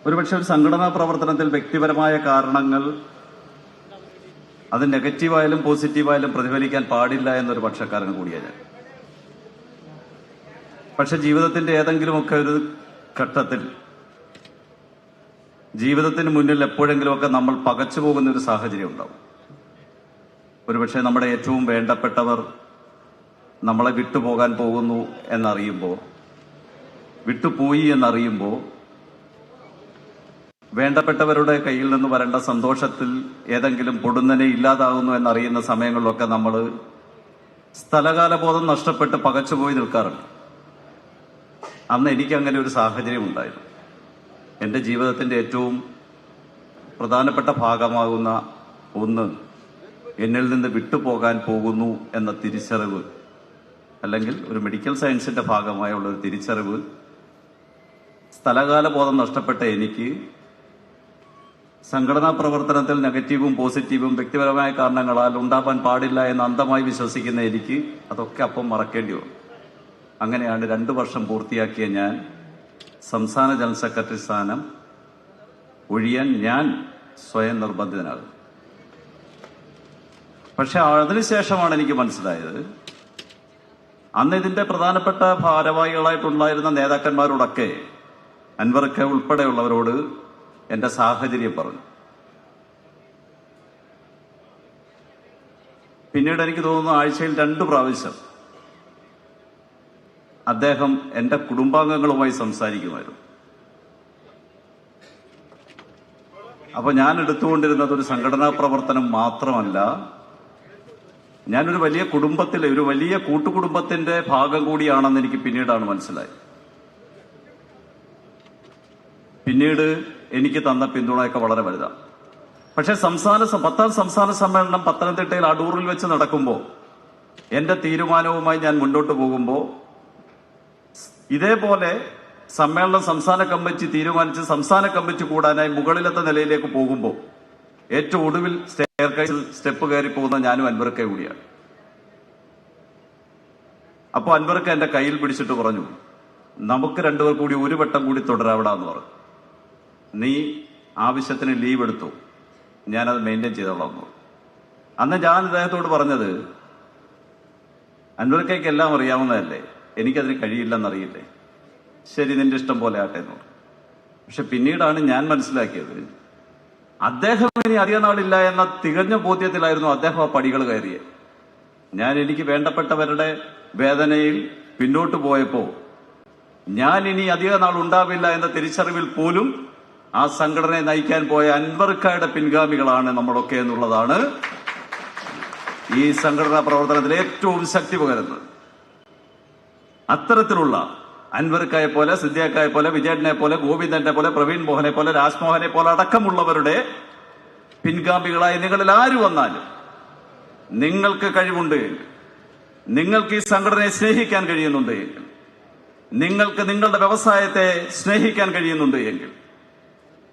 ഒരുപക്ഷെ ഒരു സംഘടനാ പ്രവർത്തനത്തിൽ വ്യക്തിപരമായ കാരണങ്ങൾ അത് നെഗറ്റീവായാലും പോസിറ്റീവായാലും പ്രതിഫലിക്കാൻ പാടില്ല എന്നൊരു പക്ഷക്കാരൻ കൂടിയാണ് ഞാൻ. പക്ഷെ ജീവിതത്തിന്റെ ഏതെങ്കിലുമൊക്കെ ഒരു ഘട്ടത്തിൽ ജീവിതത്തിന് മുന്നിൽ എപ്പോഴെങ്കിലുമൊക്കെ നമ്മൾ പകച്ചു പോകുന്ന ഒരു സാഹചര്യം ഉണ്ടാവും. ഒരുപക്ഷെ നമ്മുടെ ഏറ്റവും വേണ്ടപ്പെട്ടവർ നമ്മളെ വിട്ടുപോകാൻ പോകുന്നു എന്നറിയുമ്പോൾ, വിട്ടുപോയി എന്നറിയുമ്പോൾ, വേണ്ടപ്പെട്ടവരുടെ കയ്യിൽ നിന്ന് വരേണ്ട സന്തോഷത്തിൽ ഏതെങ്കിലും പൊടുന്നനെ ഇല്ലാതാകുന്നു എന്നറിയുന്ന സമയങ്ങളിലൊക്കെ നമ്മൾ സ്ഥലകാലബോധം നഷ്ടപ്പെട്ട് പകച്ചുപോയി നിൽക്കാറുണ്ട്. അന്ന് എനിക്ക് അങ്ങനെ ഒരു സാഹചര്യം ഉണ്ടായിരുന്നു. എൻ്റെ ജീവിതത്തിൻ്റെ ഏറ്റവും പ്രധാനപ്പെട്ട ഭാഗമാകുന്ന ഒന്ന് എന്നിൽ നിന്ന് വിട്ടുപോകാൻ പോകുന്നു എന്ന തിരിച്ചറിവ്, അല്ലെങ്കിൽ ഒരു മെഡിക്കൽ സയൻസിന്റെ ഭാഗമായുള്ള ഒരു തിരിച്ചറിവ് സ്ഥലകാലബോധം നഷ്ടപ്പെട്ട എനിക്ക് സംഘടനാ പ്രവർത്തനത്തിൽ നെഗറ്റീവും പോസിറ്റീവും വ്യക്തിപരമായ കാരണങ്ങളാൽ ഉണ്ടാവാൻ പാടില്ല എന്ന് അന്ധമായി വിശ്വസിക്കുന്ന എനിക്ക് അതൊക്കെ അപ്പം മറക്കേണ്ടി വന്നു. അങ്ങനെയാണ് 2 വർഷം പൂർത്തിയാക്കിയ ഞാൻ സംസ്ഥാന ജനറൽ സെക്രട്ടറി സ്ഥാനം ഒഴിയാൻ ഞാൻ സ്വയം നിർബന്ധിതനാകും. പക്ഷെ അതിനുശേഷമാണ് എനിക്ക് മനസ്സിലായത്, അന്ന് ഇതിന്റെ പ്രധാനപ്പെട്ട ഭാരവാഹികളായിട്ടുണ്ടായിരുന്ന നേതാക്കന്മാരോടൊക്കെ, അൻവർക്ക് ഉൾപ്പെടെയുള്ളവരോട് എന്റെ സാഹചര്യം പറഞ്ഞു. പിന്നീട് എനിക്ക് തോന്നുന്നു ആഴ്ചയിൽ 2 പ്രാവശ്യം അദ്ദേഹം എന്റെ കുടുംബാംഗങ്ങളുമായി സംസാരിക്കുമായിരുന്നു. അപ്പൊ ഞാൻ എടുത്തുകൊണ്ടിരുന്നത് ഒരു സംഘടനാ പ്രവർത്തനം മാത്രമല്ല, ഞാനൊരു വലിയ കുടുംബത്തിലെ, ഒരു വലിയ കൂട്ടുകുടുംബത്തിന്റെ ഭാഗം കൂടിയാണെന്ന് എനിക്ക് പിന്നീടാണ് മനസ്സിലായത്. പിന്നീട് എനിക്ക് തന്ന പിന്തുണയൊക്കെ വളരെ വലുതാണ്. പക്ഷെ 10ാം സംസ്ഥാന സമ്മേളനം പത്തനംതിട്ടയിൽ അടൂറിൽ വെച്ച് നടക്കുമ്പോൾ, എന്റെ തീരുമാനവുമായി ഞാൻ മുന്നോട്ട് പോകുമ്പോൾ, ഇതേപോലെ സമ്മേളനം സംസ്ഥാന കമ്മിറ്റി തീരുമാനിച്ച് സംസ്ഥാന കമ്മിറ്റി കൂടാനായി മുകളിലത്തെ നിലയിലേക്ക് പോകുമ്പോൾ ഏറ്റവും ഒടുവിൽ സ്റ്റെപ്പ് കയറി പോകുന്ന ഞാനും അൻവർക്ക് കൂടിയാണ്. അപ്പോൾ അൻവർക്ക് എന്റെ കയ്യിൽ പിടിച്ചിട്ട് പറഞ്ഞു, നമുക്ക് 2 പേർ കൂടി ഒരു വട്ടം കൂടി തുടരാവിടാന്ന് പറഞ്ഞു. നീ ആവശ്യത്തിന് ലീവ് എടുത്തു, ഞാനത് മെയിൻറ്റെയിൻ ചെയ്തോളാം എന്ന് പറഞ്ഞു. അന്ന് ഞാൻ അദ്ദേഹത്തോട് പറഞ്ഞത്, അൻവർക്കേക്ക് എല്ലാം അറിയാവുന്നതല്ലേ, എനിക്കതിന് കഴിയില്ലെന്നറിയില്ലേ, ശരി നിന്റെ ഇഷ്ടം പോലെ ആട്ടെ എന്ന് പറഞ്ഞു. പക്ഷെ പിന്നീടാണ് ഞാൻ മനസ്സിലാക്കിയത്, അദ്ദേഹം ഇനി അധിക നാളില്ല എന്ന തികഞ്ഞ ബോധ്യത്തിലായിരുന്നു അദ്ദേഹം ആ പടികൾ കയറിയത്. ഞാൻ എനിക്ക് വേണ്ടപ്പെട്ടവരുടെ വേദനയിൽ പിന്നോട്ട് പോയപ്പോൾ, ഞാൻ ഇനി അധിക നാൾ ഉണ്ടാവില്ല എന്ന തിരിച്ചറിവിൽ പോലും ആ സംഘടനയെ നയിക്കാൻ പോയ അൻവർക്കായുടെ പിൻഗാമികളാണ് നമ്മളൊക്കെ എന്നുള്ളതാണ് ഈ സംഘടനാ പ്രവർത്തനത്തിൽ ഏറ്റവും ശക്തി പകരുന്നത്. അത്തരത്തിലുള്ള അൻവർക്കായെ പോലെ, സിദ്ദിഖായെ പോലെ, വിജയനെ പോലെ, ഗോവിന്ദനെ പോലെ, പ്രവീൺ മോഹനെ പോലെ, രാജ്മോഹനെ പോലെ അടക്കമുള്ളവരുടെ പിൻഗാമികളായി നിങ്ങളിൽ ആര് വന്നാലും നിങ്ങൾക്ക് കഴിവുണ്ട് എങ്കിൽ, നിങ്ങൾക്ക് ഈ സംഘടനയെ സ്നേഹിക്കാൻ കഴിയുന്നുണ്ട് എങ്കിൽ, നിങ്ങൾക്ക് നിങ്ങളുടെ വ്യവസായത്തെ സ്നേഹിക്കാൻ കഴിയുന്നുണ്ട് എങ്കിൽ,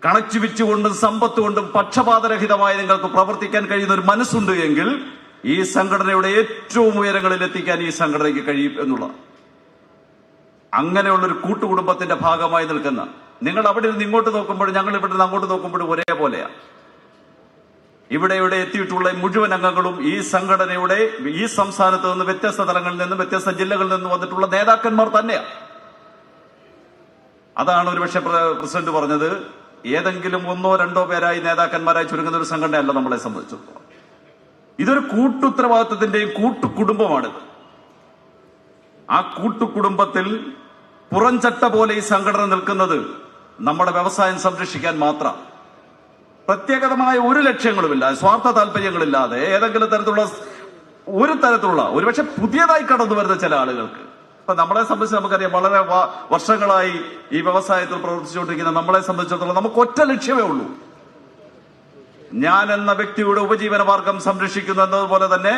കണച്ചു വിറ്റുകൊണ്ടും സമ്പത്ത് കൊണ്ടും പക്ഷപാതരഹിതമായി നിങ്ങൾക്ക് പ്രവർത്തിക്കാൻ കഴിയുന്ന ഒരു മനസ്സുണ്ട് എങ്കിൽ, ഈ സംഘടനയുടെ ഏറ്റവും ഉയരങ്ങളിൽ എത്തിക്കാൻ ഈ സംഘടനയ്ക്ക് കഴിയും എന്നുള്ളത്. അങ്ങനെയുള്ളൊരു കൂട്ടുകുടുംബത്തിന്റെ ഭാഗമായി നിൽക്കുന്ന നിങ്ങൾ അവിടെ നിന്ന് ഇങ്ങോട്ട് നോക്കുമ്പോഴും ഞങ്ങൾ ഇവിടെ നിന്ന് അങ്ങോട്ട് നോക്കുമ്പോഴും ഒരേപോലെയാണ്. ഇവിടെ എത്തിയിട്ടുള്ള മുഴുവൻ അംഗങ്ങളും ഈ സംഘടനയുടെ, ഈ സംസ്ഥാനത്ത് നിന്ന് വ്യത്യസ്ത തലങ്ങളിൽ നിന്നും വ്യത്യസ്ത ജില്ലകളിൽ നിന്നും വന്നിട്ടുള്ള നേതാക്കന്മാർ തന്നെയാണ്. അതാണ് ഒരുപക്ഷെ പ്രസിഡന്റ് പറഞ്ഞത്, ഏതെങ്കിലും 1-2 പേരായി നേതാക്കന്മാരായി ചുരുങ്ങുന്ന ഒരു സംഘടനയല്ല നമ്മളെ സംബന്ധിച്ചിടത്തോളം. ഇതൊരു കൂട്ടുത്തരവാദിത്വത്തിന്റെയും കൂട്ടുകുടുംബമാണിത്. ആ കൂട്ടുകുടുംബത്തിൽ പുറംചട്ട പോലെ ഈ സംഘടന നിൽക്കുന്നത് നമ്മുടെ വ്യവസായം സംരക്ഷിക്കാൻ മാത്രം, പ്രത്യേകമായ ഒരു ലക്ഷ്യങ്ങളുമില്ല, സ്വാർത്ഥ താല്പര്യങ്ങളില്ലാതെ ഏതെങ്കിലും തരത്തിലുള്ള ഒരുപക്ഷെ പുതിയതായി കടന്നു വരുന്ന ചില ആളുകൾക്ക്. ഇപ്പൊ നമ്മളെ സംബന്ധിച്ച് നമുക്കറിയാം, വളരെ വർഷങ്ങളായി ഈ വ്യവസായത്തിൽ പ്രവർത്തിച്ചുകൊണ്ടിരിക്കുന്ന നമ്മളെ സംബന്ധിച്ചിടത്തോളം നമുക്ക് ഒറ്റ ലക്ഷ്യമേ ഉള്ളൂ, ഞാൻ എന്ന വ്യക്തിയുടെ ഉപജീവന മാർഗം സംരക്ഷിക്കുന്നു എന്നതുപോലെ തന്നെ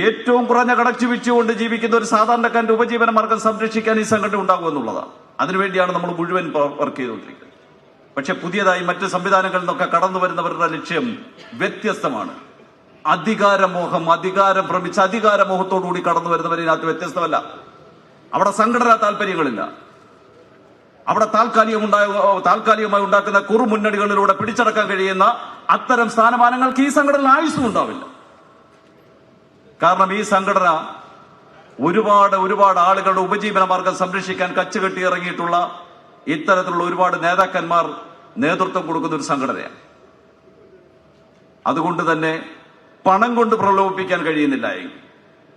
ഏറ്റവും കുറഞ്ഞ കടച്ചു വിറ്റുകൊണ്ട് ജീവിക്കുന്ന ഒരു സാധാരണക്കാരന്റെ ഉപജീവന മാർഗം സംരക്ഷിക്കാൻ ഈ സംഘടന ഉണ്ടാകും എന്നുള്ളതാണ്. അതിനുവേണ്ടിയാണ് നമ്മൾ മുഴുവൻ വർക്ക് ചെയ്തുകൊണ്ടിരിക്കുന്നത്. പക്ഷെ പുതിയതായി മറ്റ് സംവിധാനങ്ങളിൽ നിന്നൊക്കെ കടന്നു വരുന്നവരുടെ ലക്ഷ്യം വ്യത്യസ്തമാണ്. അധികാരം ഭ്രമിച്ച് അധികാരമോഹത്തോടുകൂടി കടന്നു വരുന്നവരിനകത്ത് വ്യത്യസ്തമല്ല. അവിടെ സംഘടനാ താല്പര്യങ്ങളില്ല. അവിടെ താൽക്കാലികമായി ഉണ്ടാക്കുന്ന കുറുമുന്നണികളിലൂടെ പിടിച്ചടക്കാൻ കഴിയുന്ന അത്തരം സ്ഥാനമാനങ്ങൾക്ക് ഈ സംഘടന ആയുസ്സും ഉണ്ടാവില്ല. കാരണം ഈ സംഘടന ഒരുപാട് ആളുകളുടെ ഉപജീവന മാർഗം സംരക്ഷിക്കാൻ കച്ചുകെട്ടി ഇറങ്ങിയിട്ടുള്ള ഇത്തരത്തിലുള്ള ഒരുപാട് നേതാക്കന്മാർ നേതൃത്വം കൊടുക്കുന്ന ഒരു സംഘടനയാണ്. അതുകൊണ്ട് തന്നെ പണം കൊണ്ട് പ്രലോഭിപ്പിക്കാൻ കഴിയുന്നില്ല എങ്കിൽ,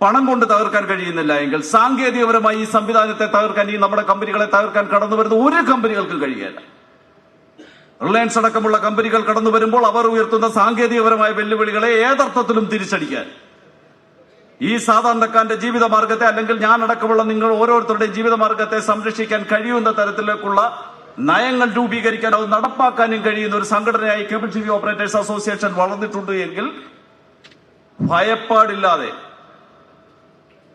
പണം കൊണ്ട് തകർക്കാൻ കഴിയുന്നില്ല എങ്കിൽ, സാങ്കേതികപരമായി ഈ സംവിധാനത്തെ തകർക്കാൻ, ഈ നമ്മുടെ കമ്പനികളെ തകർക്കാൻ കടന്നു വരുന്ന ഒരു കമ്പനികൾക്കും കഴിയില്ല. റിലയൻസ് അടക്കമുള്ള കമ്പനികൾ കടന്നു വരുമ്പോൾ അവർ ഉയർത്തുന്ന സാങ്കേതികപരമായ വെല്ലുവിളികളെ ഏതർത്ഥത്തിലും തിരിച്ചടിക്കാൻ ഈ സാധാരണക്കാരന്റെ ജീവിതമാർഗത്തെ, അല്ലെങ്കിൽ ഞാൻ അടക്കമുള്ള നിങ്ങൾ ഓരോരുത്തരുടെയും ജീവിതമാർഗത്തെ സംരക്ഷിക്കാൻ കഴിയുന്ന തരത്തിലേക്കുള്ള നയങ്ങൾ രൂപീകരിക്കാൻ, അത് നടപ്പാക്കാനും കഴിയുന്ന ഒരു സംഘടനയായി cable TV operators association വളർന്നിട്ടുണ്ട് എങ്കിൽ ഭയപ്പാടില്ലാതെ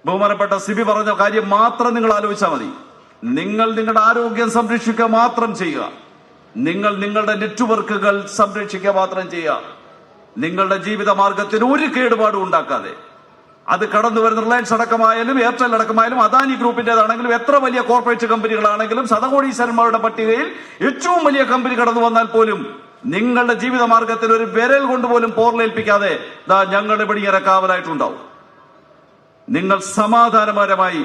ബഹുമാനപ്പെട്ട സിബി പറഞ്ഞ കാര്യം മാത്രം നിങ്ങൾ ആലോചിച്ചാൽ മതി. നിങ്ങൾ നിങ്ങളുടെ ആരോഗ്യം സംരക്ഷിക്കുക മാത്രം ചെയ്യുക, നിങ്ങൾ നിങ്ങളുടെ നെറ്റ്വർക്കുകൾ സംരക്ഷിക്കുക മാത്രം ചെയ്യുക. നിങ്ങളുടെ ജീവിത മാർഗത്തിന് ഒരു കേടുപാടും ഉണ്ടാക്കാതെ, അത് കടന്നു വരുന്ന റിലയൻസ് അടക്കമായാലും എയർടെൽ അടക്കമായാലും അദാനി ഗ്രൂപ്പിന്റേതാണെങ്കിലും എത്ര വലിയ കോർപ്പറേറ്റ് കമ്പനികളാണെങ്കിലും ശതകോടീശ്വരന്മാരുടെ പട്ടികയിൽ ഏറ്റവും വലിയ കമ്പനി കടന്നു വന്നാൽ പോലും നിങ്ങളുടെ ജീവിത മാർഗത്തിൽ ഒരു വിരൽ കൊണ്ടുപോലും പോർലേൽപ്പിക്കാതെ ഞങ്ങളുടെ ഇവിടെ ഇങ്ങനെ കാവലായിട്ടുണ്ടാവും. നിങ്ങൾ സമാധാനപരമായി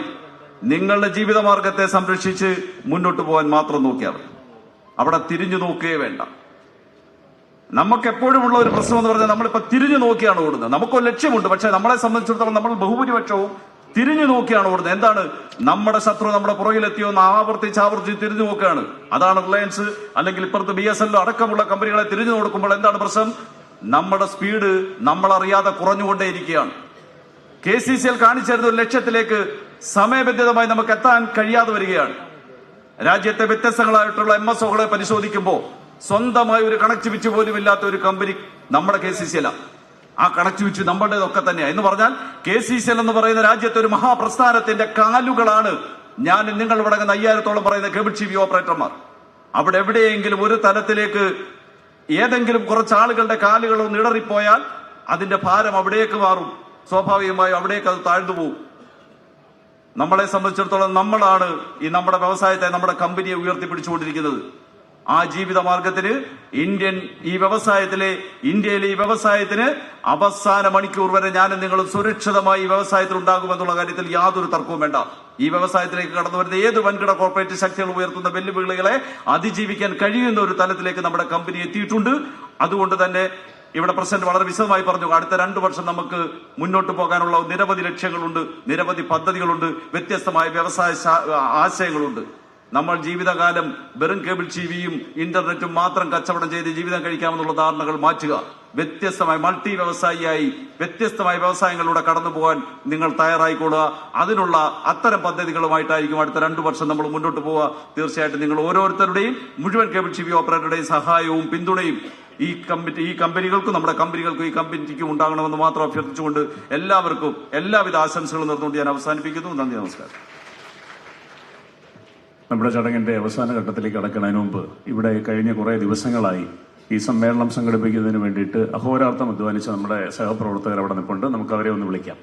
നിങ്ങളുടെ ജീവിതമാർഗത്തെ സംരക്ഷിച്ച് മുന്നോട്ട് പോകാൻ മാത്രം നോക്കിയാൽ മതി. അവിടെ തിരിഞ്ഞു നോക്കുകയേ വേണ്ട. നമുക്ക് എപ്പോഴും ഉള്ള ഒരു പ്രശ്നം എന്ന് പറഞ്ഞാൽ നമ്മളിപ്പോ തിരിഞ്ഞു നോക്കിയാണ് ഓടുന്നത്. നമുക്കൊരു ലക്ഷ്യമുണ്ട്, പക്ഷെ നമ്മളെ സംബന്ധിച്ചിടത്തോളം നമ്മൾ ബഹുഭൂരിപക്ഷവും തിരിഞ്ഞു നോക്കിയാണ് ഓടുന്നത്. എന്താണ് നമ്മുടെ ശത്രു നമ്മുടെ പുറകിലെത്തിയോ എന്ന് ആവർത്തിച്ച് തിരിഞ്ഞു നോക്കുകയാണ്. അതാണ് റിലയൻസ് അല്ലെങ്കിൽ ഇപ്പുറത്ത് BSNL അടക്കമുള്ള കമ്പനികളെ തിരിഞ്ഞു നോക്കുമ്പോൾ എന്താണ് പ്രശ്നം? നമ്മുടെ സ്പീഡ് നമ്മളറിയാതെ കുറഞ്ഞുകൊണ്ടേയിരിക്കുകയാണ്. KCCL കാണിച്ചിരുന്ന ഒരു ലക്ഷ്യത്തിലേക്ക് സമയബന്ധിതമായി നമുക്ക് എത്താൻ കഴിയാതെ വരികയാണ്. രാജ്യത്തെ വ്യത്യസ്തങ്ങളായിട്ടുള്ള MSOകളെ പരിശോധിക്കുമ്പോൾ സ്വന്തമായി ഒരു കണക്ടിവിറ്റി പോലും ഇല്ലാത്ത ഒരു കമ്പനി നമ്മുടെ KCCL. ആ കണക്ടിവിറ്റി നമ്മുടേതൊക്കെ തന്നെയാണ് എന്ന് പറഞ്ഞാൽ KCCL എന്ന് പറയുന്ന രാജ്യത്തെ ഒരു മഹാപ്രസ്ഥാനത്തിന്റെ കാലുകളാണ് ഞാൻ നിങ്ങൾ ഇവിടെ 5000-ഓളം പറയുന്ന കേബിൾ TV ഓപ്പറേറ്റർമാർ. അവിടെ എവിടെയെങ്കിലും ഒരു തലത്തിലേക്ക് ഏതെങ്കിലും കുറച്ച് ആളുകളുടെ കാലുകളൊന്ന് ഇടറിപ്പോയാൽ അതിന്റെ ഭാരം അവിടേക്ക് മാറും. സ്വാഭാവികമായും അവിടേക്ക് അത് താഴ്ന്നു പോകും. നമ്മളെ സംബന്ധിച്ചിടത്തോളം നമ്മളാണ് ഈ നമ്മുടെ വ്യവസായത്തെ, നമ്മുടെ കമ്പനിയെ ഉയർത്തിപ്പിടിച്ചുകൊണ്ടിരിക്കുന്നത്. ആ ജീവിത മാർഗത്തിന് ഇന്ത്യയിലെ ഈ വ്യവസായത്തിന് അവസാന മണിക്കൂർ വരെ ഞാനും നിങ്ങളും സുരക്ഷിതമായി ഈ വ്യവസായത്തിൽ ഉണ്ടാകുമെന്നുള്ള കാര്യത്തിൽ യാതൊരു തർക്കവും വേണ്ട. ഈ വ്യവസായത്തിലേക്ക് കടന്നു വരുന്ന ഏത് വൻകിട കോർപ്പറേറ്റ് ശക്തികൾ ഉയർത്തുന്ന വെല്ലുവിളികളെ അതിജീവിക്കാൻ കഴിയുന്ന ഒരു തലത്തിലേക്ക് നമ്മുടെ കമ്പനി എത്തിയിട്ടുണ്ട്. അതുകൊണ്ട് തന്നെ ഇവിടെ പ്രസിഡന്റ് വളരെ വിശദമായി പറഞ്ഞു, അടുത്ത 2 വർഷം നമുക്ക് മുന്നോട്ട് പോകാനുള്ള നിരവധി ലക്ഷ്യങ്ങളുണ്ട്, നിരവധി പദ്ധതികളുണ്ട്, വ്യത്യസ്തമായ വ്യവസായ ആശയങ്ങളുണ്ട്. നമ്മൾ ജീവിതകാലം വെറും കേബിൾ ടിവിയും ഇന്റർനെറ്റും മാത്രം കച്ചവടം ചെയ്ത് ജീവിതം കഴിക്കാമെന്നുള്ള ധാരണകൾ മാറ്റുക. വ്യത്യസ്തമായ മൾട്ടി വ്യവസായിയായി വ്യത്യസ്തമായ വ്യവസായങ്ങളിലൂടെ കടന്നു പോകാൻ നിങ്ങൾ തയ്യാറായിക്കൊള്ളുക. അതിനുള്ള അത്തരം പദ്ധതികളുമായിട്ടായിരിക്കും അടുത്ത 2 വർഷം നമ്മൾ മുന്നോട്ട് പോവുക. തീർച്ചയായിട്ടും നിങ്ങൾ ഓരോരുത്തരുടെയും മുഴുവൻ കേബിൾ ടിവി ഓപ്പറേറ്ററുടെയും സഹായവും പിന്തുണയും ഈ കമ്പനികൾക്കും നമ്മുടെ കമ്പനികൾക്കും ഈ കമ്പനിക്കും ഉണ്ടാകണമെന്ന് മാത്രം അഭ്യർത്ഥിച്ചുകൊണ്ട് എല്ലാവർക്കും എല്ലാവിധ ആശംസകളും നേർന്നുകൊണ്ട് ഞാൻ അവസാനിപ്പിക്കുന്നു. നന്ദി, നമസ്കാരം. നമ്മുടെ ചടങ്ങിന്റെ അവസാന ഘട്ടത്തിലേക്ക് കടക്കുന്നതിന് മുമ്പ് ഇവിടെ കഴിഞ്ഞ കുറേ ദിവസങ്ങളായി ഈ സമ്മേളനം സംഘടിപ്പിക്കുന്നതിന് വേണ്ടിയിട്ട് അഹോരാത്രം അധ്വാനിച്ച നമ്മുടെ സഹപ്രവർത്തകർ അവിടെ നിൽപ്പുണ്ട്. നമുക്ക് അവരെ ഒന്ന് വിളിക്കാം.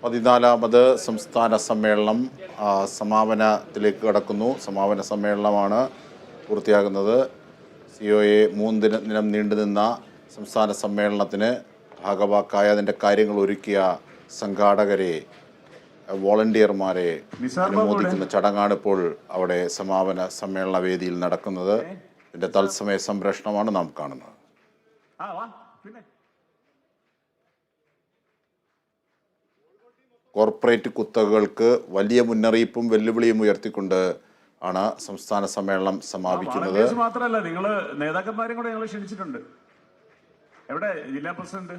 പതിനാലാമത് സംസ്ഥാന സമ്മേളനം സമാപനത്തിലേക്ക് കടക്കുന്നു. സമാപന സമ്മേളനമാണ് പൂർത്തിയാകുന്നത്. COA 3 ദിനം നീണ്ടുനിന്ന സംസ്ഥാന സമ്മേളനത്തിന് ഭാഗവാക്കായ അതിൻ്റെ കാര്യങ്ങൾ ഒരുക്കിയ സംഘാടകരെ വോളണ്ടിയർമാരെ അനുമോദിക്കുന്ന ചടങ്ങാണ് ഇപ്പോൾ അവിടെ സമാപന സമ്മേളന വേദിയിൽ നടക്കുന്നത്. ഇതിന്റെ തത്സമയ സംപ്രേഷണമാണ് നാം കാണുന്നത്. കോർപ്പറേറ്റ് കുത്തകകൾക്ക് വലിയ മുന്നറിയിപ്പും വെല്ലുവിളിയും ഉയർത്തിക്കൊണ്ട് ആണ് സംസ്ഥാന സമ്മേളനം സമാപിക്കുന്നത്. മാത്രമല്ല, നിങ്ങൾ നേതാക്കന്മാരും കൂടെ ഞങ്ങൾ ക്ഷണിച്ചിട്ടുണ്ട്. എവിടെ ജില്ലാ പ്രസിഡന്റ്,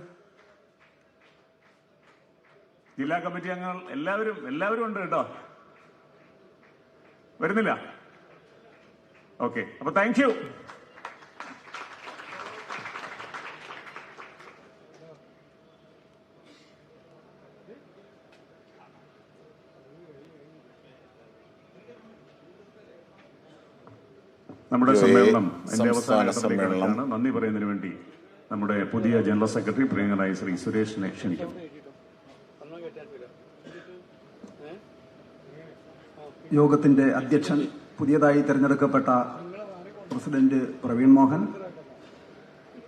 ജില്ലാ കമ്മിറ്റി അംഗങ്ങൾ എല്ലാവരും ഉണ്ട് കേട്ടോ. വരുന്നില്ല? ഓക്കെ, അപ്പൊ താങ്ക് യു. നമ്മുടെ സമ്മേളനം എന്റെ അവസാന സമ്മേളനം നന്ദി പറയുന്നതിന് വേണ്ടി നമ്മുടെ പുതിയ ജനറൽ സെക്രട്ടറി പ്രിയങ്കരായ ശ്രീ സുരേഷിനെ ക്ഷണിക്കുന്നു. യോഗത്തിന്റെ അധ്യക്ഷൻ പുതിയതായി തിരഞ്ഞെടുക്കപ്പെട്ട പ്രസിഡന്റ് പ്രവീൺ മോഹൻ,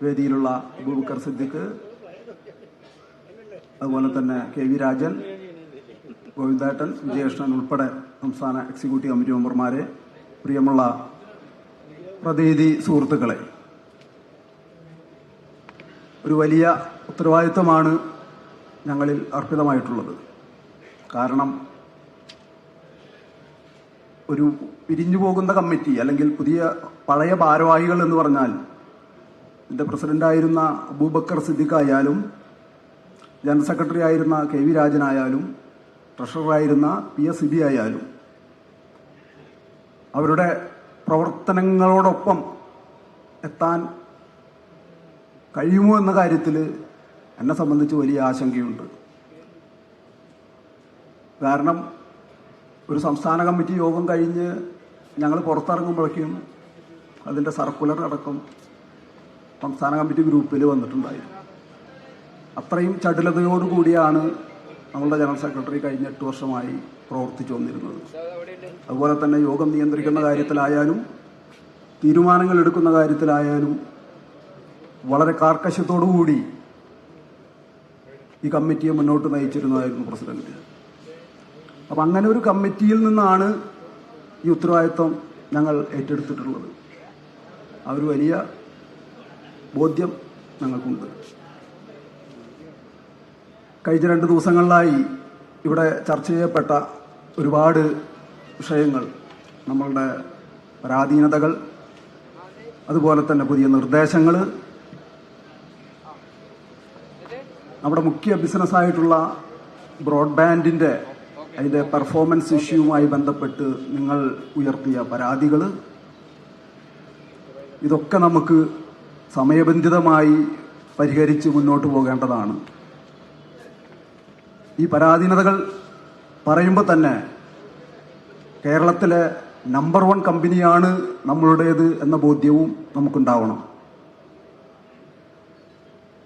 വേദിയിലുള്ള അബൂബക്കർ സിദ്ദിഖ്, അതുപോലെ തന്നെ കെ വി രാജൻ, ഗോവിന്ദേട്ടൻ, വിജയകൃഷ്ണൻ ഉൾപ്പെടെ സംസ്ഥാന എക്സിക്യൂട്ടീവ് കമ്മിറ്റി മെമ്പർമാരെ, പ്രിയമുള്ള പ്രതിനിധി സുഹൃത്തുക്കളെ, ഒരു വലിയ ഉത്തരവാദിത്വമാണ് ഞങ്ങളിൽ അർപ്പിതമായിട്ടുള്ളത്. കാരണം ഒരു പിരിഞ്ഞു പോകുന്ന കമ്മിറ്റി അല്ലെങ്കിൽ പഴയ ഭാരവാഹികൾ എന്ന് പറഞ്ഞാൽ ഇതിന്റെ പ്രസിഡന്റായിരുന്ന അബൂബക്കർ സിദ്ദിഖ് ആയാലും, ജനറൽ സെക്രട്ടറി ആയിരുന്ന കെ വി രാജനായാലും, ട്രഷററായിരുന്ന PS സിബി ആയാലും അവരുടെ പ്രവർത്തനങ്ങളോടൊപ്പം എത്താൻ കഴിയുമോ എന്ന കാര്യത്തിൽ എന്നെ സംബന്ധിച്ച് വലിയ ആശങ്കയുണ്ട്. കാരണം ഒരു സംസ്ഥാന കമ്മിറ്റി യോഗം കഴിഞ്ഞ് ഞങ്ങൾ പുറത്തിറങ്ങുമ്പോഴേക്കും അതിൻ്റെ സർക്കുലർ അടക്കം സംസ്ഥാന കമ്മിറ്റി ഗ്രൂപ്പിൽ വന്നിട്ടുണ്ടായിരുന്നു. അത്രയും ചടുലതയോടുകൂടിയാണ് നമ്മളുടെ ജനറൽ സെക്രട്ടറി കഴിഞ്ഞ 8 വർഷമായി പ്രവർത്തിച്ചു വന്നിരുന്നത്. അതുപോലെ തന്നെ യോഗം നിയന്ത്രിക്കുന്ന കാര്യത്തിലായാലും തീരുമാനങ്ങൾ എടുക്കുന്ന കാര്യത്തിലായാലും വളരെ കാർക്കശ്യത്തോടുകൂടി ഈ കമ്മിറ്റിയെ മുന്നോട്ട് നയിച്ചിരുന്നതായിരുന്നു പ്രസിഡന്റ്. അപ്പം അങ്ങനെ ഒരു കമ്മിറ്റിയിൽ നിന്നാണ് ഈ ഉത്തരവാദിത്വം ഞങ്ങൾ ഏറ്റെടുത്തിട്ടുള്ളത്. ആ ഒരു വലിയ ബോധ്യം ഞങ്ങൾക്കുണ്ട്. കഴിഞ്ഞ 2 ദിവസങ്ങളിലായി ഇവിടെ ചർച്ച ചെയ്യപ്പെട്ട ഒരുപാട് വിഷയങ്ങൾ, നമ്മളുടെ പരാധീനതകൾ, അതുപോലെ തന്നെ പുതിയ നിർദ്ദേശങ്ങൾ, നമ്മുടെ മുഖ്യ ബിസിനസ്സായിട്ടുള്ള ബ്രോഡ്ബാൻഡിൻ്റെ അതിൻ്റെ പെർഫോമൻസ് ഇഷ്യൂവുമായി ബന്ധപ്പെട്ട് നിങ്ങൾ ഉയർത്തിയ പരാതികൾ, ഇതൊക്കെ നമുക്ക് സമയബന്ധിതമായി പരിഹരിച്ച് മുന്നോട്ട് പോകേണ്ടതാണ്. ഈ പരാധീനതകൾ പറയുമ്പോൾ തന്നെ കേരളത്തിലെ നമ്പർ 1 കമ്പനിയാണ് നമ്മളുടേത് എന്ന ബോധ്യവും നമുക്കുണ്ടാവണം.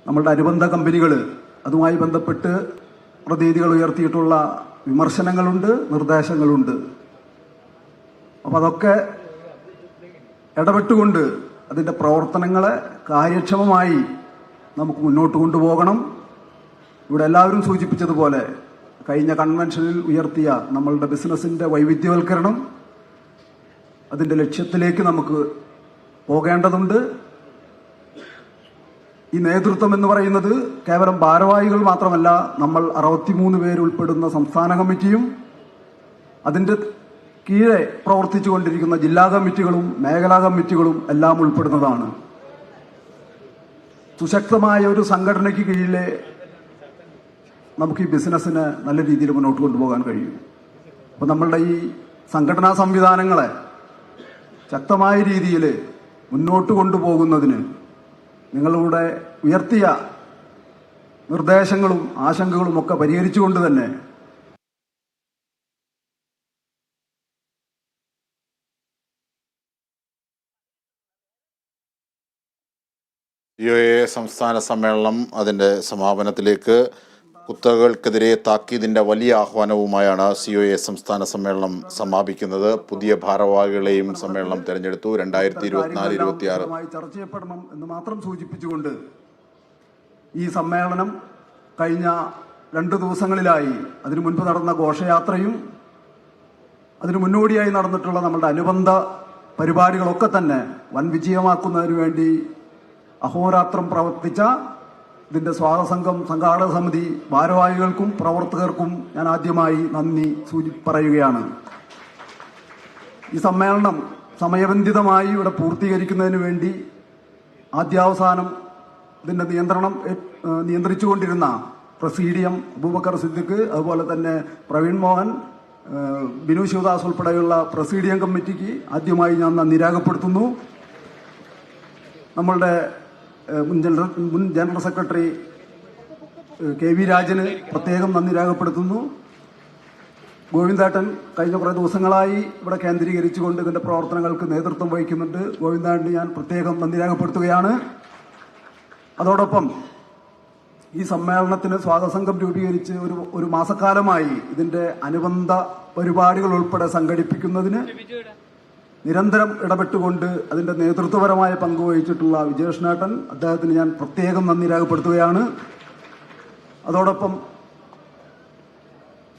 നമ്മളുടെ അനുബന്ധ കമ്പനികൾ, അതുമായി ബന്ധപ്പെട്ട് പ്രതിനിധികൾ ഉയർത്തിയിട്ടുള്ള വിമർശനങ്ങളുണ്ട്, നിർദ്ദേശങ്ങളുണ്ട്. അപ്പം അതൊക്കെ ഇടപെട്ടുകൊണ്ട് അതിൻ്റെ പ്രവർത്തനങ്ങളെ കാര്യക്ഷമമായി നമുക്ക് മുന്നോട്ട് കൊണ്ടുപോകണം. ഇവിടെ എല്ലാവരും സൂചിപ്പിച്ചതുപോലെ കഴിഞ്ഞ കൺവെൻഷനിൽ ഉയർത്തിയ നമ്മളുടെ ബിസിനസിൻ്റെ വൈവിധ്യവൽക്കരണം, അതിൻ്റെ ലക്ഷ്യത്തിലേക്ക് നമുക്ക് പോകേണ്ടതുണ്ട്. ഈ നേതൃത്വം എന്ന് പറയുന്നത് കേവലം ഭാരവാഹികൾ മാത്രമല്ല, നമ്മൾ 63 പേര് ഉൾപ്പെടുന്ന സംസ്ഥാന കമ്മിറ്റിയും അതിൻ്റെ കീഴെ പ്രവർത്തിച്ചു കൊണ്ടിരിക്കുന്ന ജില്ലാ കമ്മിറ്റികളും മേഖലാ കമ്മിറ്റികളും എല്ലാം ഉൾപ്പെടുന്നതാണ്. സുശക്തമായ ഒരു സംഘടനയ്ക്ക് കീഴിലെ നമുക്ക് ഈ ബിസിനസ്സിനെ നല്ല രീതിയിൽ മുന്നോട്ട് കൊണ്ടുപോകാൻ കഴിയും. അപ്പോൾ നമ്മളുടെ ഈ സംഘടനാ സംവിധാനങ്ങളെ ശക്തമായ രീതിയിൽ മുന്നോട്ട് കൊണ്ടുപോകുന്നതിന് നിങ്ങളിവിടെ ഉയർത്തിയ നിർദ്ദേശങ്ങളും ആശങ്കകളും ഒക്കെ പരിഹരിച്ചുകൊണ്ട് തന്നെ COA സംസ്ഥാന സമ്മേളനം അതിൻ്റെ സമാപനത്തിലേക്ക് കുത്തകകൾക്കെതിരെ താക്കീതിൻ്റെ വലിയ ആഹ്വാനവുമായാണ് COA സംസ്ഥാന സമ്മേളനം സമാപിക്കുന്നത്. പുതിയ ഭാരവാഹികളെയും സമ്മേളനം തെരഞ്ഞെടുത്തു. 2024-26 ചർച്ച ചെയ്യപ്പെടണം എന്ന് മാത്രം സൂചിപ്പിച്ചുകൊണ്ട് ഈ സമ്മേളനം കഴിഞ്ഞ 2 ദിവസങ്ങളിലായി അതിനു മുൻപ് നടന്ന ഘോഷയാത്രയും അതിനു മുന്നോടിയായി നടന്നിട്ടുള്ള നമ്മളുടെ അനുബന്ധ പരിപാടികളൊക്കെ തന്നെ വൻ വിജയമാക്കുന്നതിന് വേണ്ടി അഹോരാത്രം പ്രവർത്തിച്ച ഇതിന്റെ സ്വാഗതസംഘം സംഘാടക സമിതി ഭാരവാഹികൾക്കും പ്രവർത്തകർക്കും ഞാൻ ആദ്യമായി നന്ദി പറയുകയാണ്. ഈ സമ്മേളനം സമയബന്ധിതമായി ഇവിടെ പൂർത്തീകരിക്കുന്നതിന് വേണ്ടി ആദ്യാവസാനം ഇതിന്റെ നിയന്ത്രിച്ചുകൊണ്ടിരുന്ന പ്രസീഡിയം അബൂബക്കർ സിദ്ദിഖ്, അതുപോലെ തന്നെ പ്രവീൺ മോഹൻ, ബിനു ശിവദാസ് ഉൾപ്പെടെയുള്ള പ്രസീഡിയം കമ്മിറ്റിക്ക് ആദ്യമായി ഞാൻ നന്ദി രേഖപ്പെടുത്തുന്നു. നമ്മളുടെ മുൻ ജനറൽ സെക്രട്ടറി KV രാജന് പ്രത്യേകം നന്ദി രേഖപ്പെടുത്തുന്നു. ഗോവിന്ദേട്ടൻ കഴിഞ്ഞ കുറേ ദിവസങ്ങളായി ഇവിടെ കേന്ദ്രീകരിച്ചുകൊണ്ട് ഇതിന്റെ പ്രവർത്തനങ്ങൾക്ക് നേതൃത്വം വഹിക്കുന്നുണ്ട്. ഗോവിന്ദേട്ടന് ഞാൻ പ്രത്യേകം നന്ദി രേഖപ്പെടുത്തുകയാണ്. അതോടൊപ്പം ഈ സമ്മേളനത്തിന് സ്വാഗതസംഘം രൂപീകരിച്ച് ഒരു മാസക്കാലമായി ഇതിന്റെ അനുബന്ധ പരിപാടികൾ ഉൾപ്പെടെ സംഘടിപ്പിക്കുന്നതിന് നിരന്തരം ഇടപെട്ടുകൊണ്ട് അതിന്റെ നേതൃത്വപരമായ പങ്കുവഹിച്ചിട്ടുള്ള വിജയേഷ്ണേട്ടൻ, അദ്ദേഹത്തിന് ഞാൻ പ്രത്യേകം നന്ദി രേഖപ്പെടുത്തുകയാണ്. അതോടൊപ്പം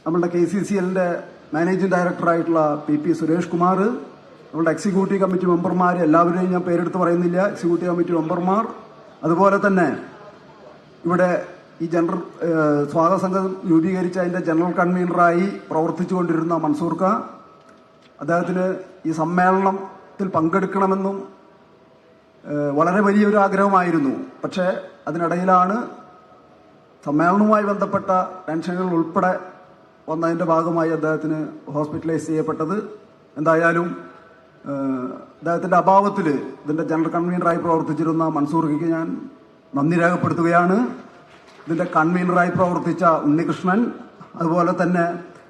നമ്മളുടെ KCCLന്റെ മാനേജിംഗ് ഡയറക്ടറായിട്ടുള്ള PP സുരേഷ് കുമാർ, നമ്മളുടെ എക്സിക്യൂട്ടീവ് കമ്മിറ്റി മെമ്പർമാർ, എല്ലാവരെയും ഞാൻ പേരെടുത്ത് പറയുന്നില്ല, എക്സിക്യൂട്ടീവ് കമ്മിറ്റി മെമ്പർമാർ, അതുപോലെ തന്നെ ഇവിടെ ഈ സ്വാഗത സംഘം രൂപീകരിച്ച അതിന്റെ ജനറൽ കൺവീനറായി പ്രവർത്തിച്ചുകൊണ്ടിരുന്ന മൻസൂർക്ക, അദ്ദേഹത്തിന് ഈ സമ്മേളനത്തിൽ പങ്കെടുക്കണമെന്നും വളരെ വലിയൊരു ആഗ്രഹമായിരുന്നു. പക്ഷേ അതിനിടയിലാണ് സമ്മേളനവുമായി ബന്ധപ്പെട്ട ടെൻഷനുകൾ ഉൾപ്പെടെ വന്നതിന്റെ ഭാഗമായി അദ്ദേഹത്തിന് ഹോസ്പിറ്റലൈസ് ചെയ്യപ്പെട്ടത്. എന്തായാലും അദ്ദേഹത്തിന്റെ അഭാവത്തിൽ ഇതിന്റെ ജനറൽ കൺവീനറായി പ്രവർത്തിച്ചിരുന്ന മൻസൂർക്ക് ഞാൻ നന്ദി രേഖപ്പെടുത്തുകയാണ്. ഇതിന്റെ കൺവീനറായി പ്രവർത്തിച്ച ഉണ്ണികൃഷ്ണൻ, അതുപോലെ തന്നെ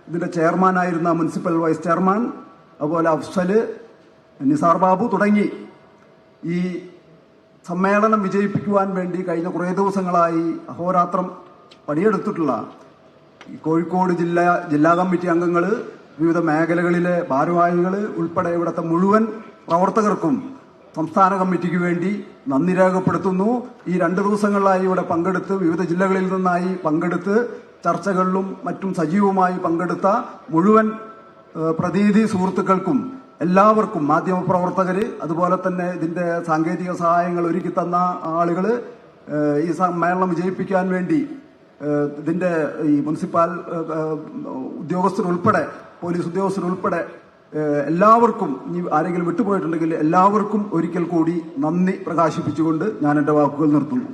ഇതിന്റെ ചെയർമാനായിരുന്ന മുനിസിപ്പൽ വൈസ് ചെയർമാൻ, അതുപോലെ അഫ്സൽ, നിസാർ ബാബു തുടങ്ങി ഈ സമ്മേളനം വിജയിപ്പിക്കുവാൻ വേണ്ടി കഴിഞ്ഞ കുറേ ദിവസങ്ങളായി അഹോരാത്രം പണിയെടുത്തിട്ടുള്ള കോഴിക്കോട് ജില്ലാ കമ്മിറ്റി അംഗങ്ങൾ, വിവിധ മേഖലകളിലെ ഭാരവാഹികൾ ഉൾപ്പെടെ ഇവിടുത്തെ മുഴുവൻ പ്രവർത്തകർക്കും സംസ്ഥാന കമ്മിറ്റിക്ക് വേണ്ടി നന്ദി രേഖപ്പെടുത്തുന്നു. ഈ 2 ദിവസങ്ങളിലായി ഇവിടെ പങ്കെടുത്ത് വിവിധ ജില്ലകളിൽ നിന്നായി പങ്കെടുത്ത് ചർച്ചകളിലും മറ്റും സജീവമായി പങ്കെടുത്ത മുഴുവൻ പ്രതിനിധി സുഹൃത്തുക്കൾക്കും എല്ലാവർക്കും, മാധ്യമപ്രവർത്തകര്, അതുപോലെ തന്നെ ഇതിന്റെ സാങ്കേതിക സഹായങ്ങൾ ഒരുക്കി തന്ന ആളുകൾ, ഈ സമ്മേളനം വിജയിപ്പിക്കാൻ വേണ്ടി ഇതിന്റെ ഈ മുനിസിപ്പൽ ഉദ്യോഗസ്ഥരുൾപ്പെടെ, പോലീസ് ഉദ്യോഗസ്ഥരുൾപ്പെടെ എല്ലാവർക്കും, ഇനി ആരെങ്കിലും വിട്ടുപോയിട്ടുണ്ടെങ്കിൽ എല്ലാവർക്കും ഒരിക്കൽ കൂടി നന്ദി പ്രകാശിപ്പിച്ചുകൊണ്ട് ഞാൻ എൻ്റെ വാക്കുകൾ നിർത്തുന്നു.